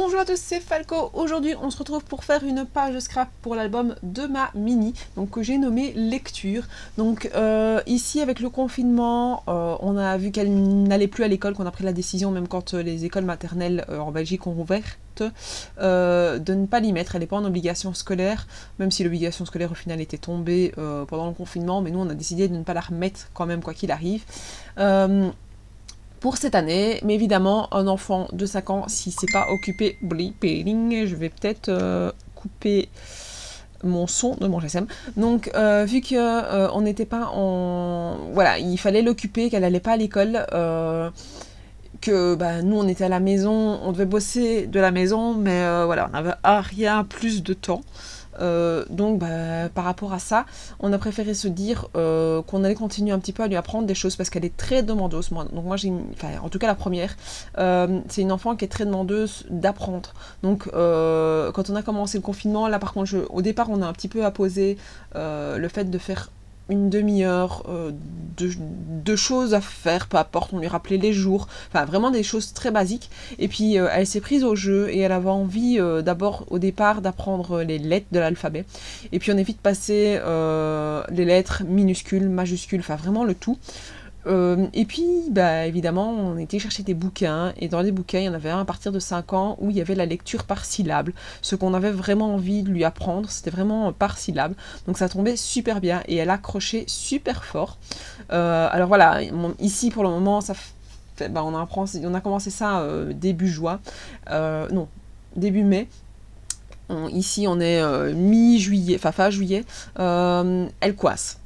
Bonjour à tous, c'est Falco. Aujourd'hui, on se retrouve pour faire une page de scrap pour l'album de ma mini, donc que j'ai nommé Lecture. Donc ici, avec le confinement, on a vu qu'elle n'allait plus à l'école, qu'on a pris la décision, même quand les écoles maternelles en Belgique ont rouvert, de ne pas l'y mettre. Elle n'est pas en obligation scolaire, même si l'obligation scolaire au final était tombée pendant le confinement, mais nous on a décidé de ne pas la remettre quand même, quoi qu'il arrive. Pour cette année, mais évidemment, un enfant de 5 ans, si c'est pas occupé, je vais peut-être couper mon son de mon GSM. Donc, vu que on n'était pas en... Voilà, il fallait l'occuper, qu'elle allait pas à l'école, que nous, on était à la maison, on devait bosser de la maison, mais voilà, on n'avait rien plus de temps. Donc par rapport à ça, on a préféré se dire qu'on allait continuer un petit peu à lui apprendre des choses parce qu'elle est très demandeuse. Donc moi en tout cas la première, c'est une enfant qui est très demandeuse d'apprendre. Donc quand on a commencé le confinement, là par contre au départ on a un petit peu apposé le fait de faire une demi-heure de choses à faire, peu importe, on lui rappelait les jours, enfin vraiment des choses très basiques. Et puis elle s'est prise au jeu et elle avait envie d'abord au départ d'apprendre les lettres de l'alphabet. Et puis on est vite passé les lettres minuscules, majuscules, enfin vraiment le tout. Et puis, évidemment, on était chercher des bouquins, et dans les bouquins, il y en avait un à partir de 5 ans où il y avait la lecture par syllabe. Ce qu'on avait vraiment envie de lui apprendre, c'était vraiment par syllabe. Donc ça tombait super bien, et elle accrochait super fort. Alors voilà, ici pour le moment, ça fait, on a commencé ça début juin, non, début mai. Ici on est mi-juillet, enfin fin juillet, elle coisse.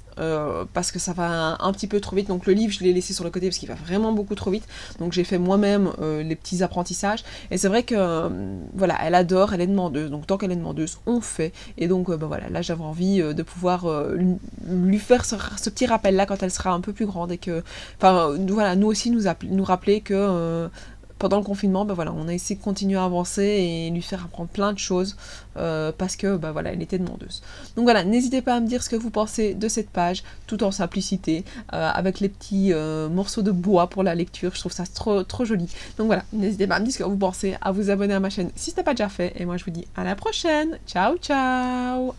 Parce que ça va un petit peu trop vite, donc le livre je l'ai laissé sur le côté parce qu'il va vraiment beaucoup trop vite, donc j'ai fait moi-même les petits apprentissages, et c'est vrai que voilà, elle adore, elle est demandeuse, donc tant qu'elle est demandeuse, on fait, et donc voilà, là j'avais envie de pouvoir lui faire ce petit rappel là quand elle sera un peu plus grande, et que, enfin voilà, nous aussi nous rappeler que pendant le confinement, voilà, on a essayé de continuer à avancer et lui faire apprendre plein de choses parce que voilà, elle était demandeuse. Donc voilà, n'hésitez pas à me dire ce que vous pensez de cette page, tout en simplicité, avec les petits morceaux de bois pour la lecture. Je trouve ça trop joli. Donc voilà, n'hésitez pas à me dire ce que vous pensez, à vous abonner à ma chaîne si ce n'est pas déjà fait. Et moi, je vous dis à la prochaine. Ciao, ciao!